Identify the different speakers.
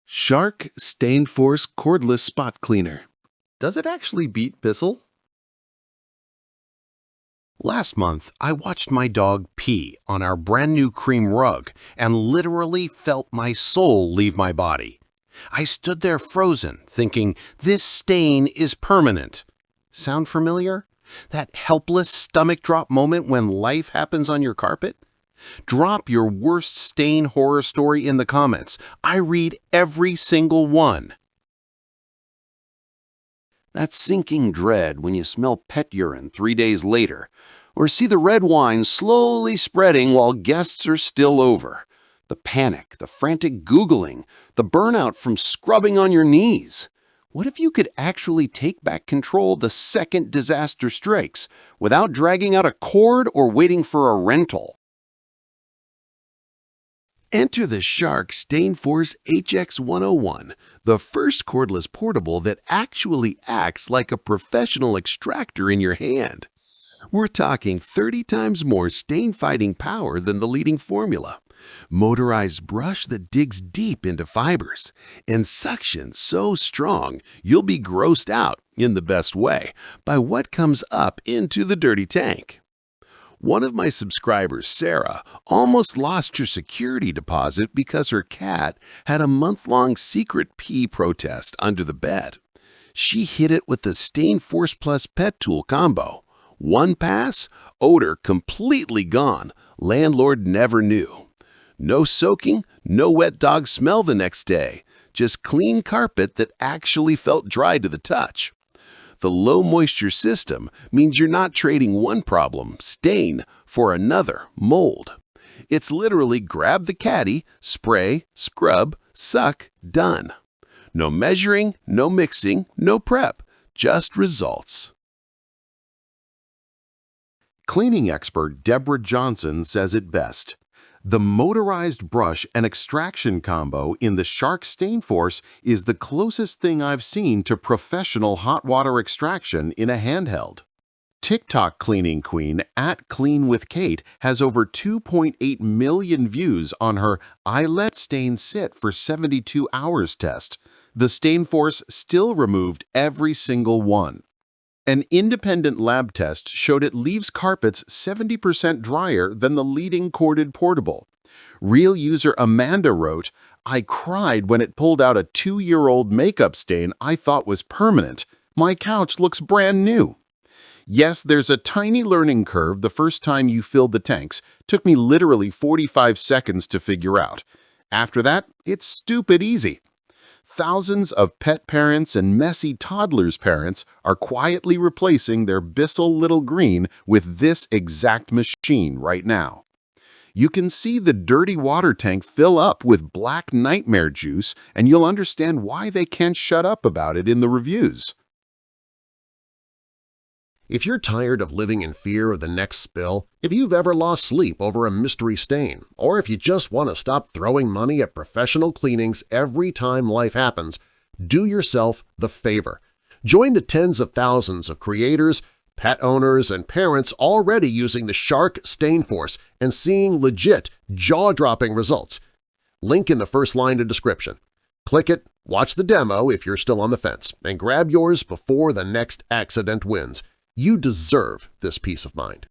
Speaker 1: Shark StainForce Cordless Spot Cleaner. Does it actually beat Bissell?
Speaker 2: Last month, I watched my dog pee on our brand new cream rug and literally felt my soul leave my body. I stood there frozen, thinking, this stain is permanent. Sound familiar? That helpless stomach drop moment when life happens on your carpet? Drop your worst stain horror story in the comments. I read every single one. That sinking dread when you smell pet urine 3 days later, or see the red wine slowly spreading while guests are still over. The panic, the frantic Googling, the burnout from scrubbing on your knees. What if you could actually take back control the second disaster strikes without dragging out a cord or waiting for a rental?
Speaker 1: Enter the Shark StainForce HX101, the first cordless portable that actually acts like a professional extractor in your hand. We're talking 30 times more stain-fighting power than the leading formula, motorized brush that digs deep into fibers, and suction so strong you'll be grossed out, in the best way, by what comes up into the dirty tank. One of my subscribers, Sarah, almost lost her security deposit because her cat had a month-long secret pee protest under the bed. She hit it with the StainForce Plus Pet Tool combo. One pass, odor completely gone. Landlord never knew. No soaking, no wet dog smell the next day. Just clean carpet that actually felt dry to the touch. The low-moisture system means you're not trading one problem, stain, for another, mold. It's literally grab the caddy, spray, scrub, suck, done. No measuring, no mixing, no prep, just results. Cleaning expert Deborah Johnson says it best. The motorized brush and extraction combo in the Shark StainForce is the closest thing I've seen to professional hot water extraction in a handheld. TikTok cleaning queen @CleanWithKate has over 2.8 million views on her "I let stain sit for 72 hours" test. The StainForce still removed every single one. An independent lab test showed it leaves carpets 70% drier than the leading corded portable. Real user Amanda wrote, "I cried when it pulled out a 2-year-old makeup stain I thought was permanent. My couch looks brand new." Yes, there's a tiny learning curve the first time you filled the tanks. Took me literally 45 seconds to figure out. After that, it's stupid easy. Thousands of pet parents and messy toddlers' parents are quietly replacing their Bissell Little Green with this exact machine right now. You can see the dirty water tank fill up with black nightmare juice, and you'll understand why they can't shut up about it in the reviews.
Speaker 3: If you're tired of living in fear of the next spill, if you've ever lost sleep over a mystery stain, or if you just want to stop throwing money at professional cleanings every time life happens, do yourself the favor. Join the tens of thousands of creators, pet owners, and parents already using the Shark StainForce and seeing legit, jaw-dropping results. Link in the first line of description. Click it, watch the demo if you're still on the fence, and grab yours before the next accident wins. You deserve this peace of mind.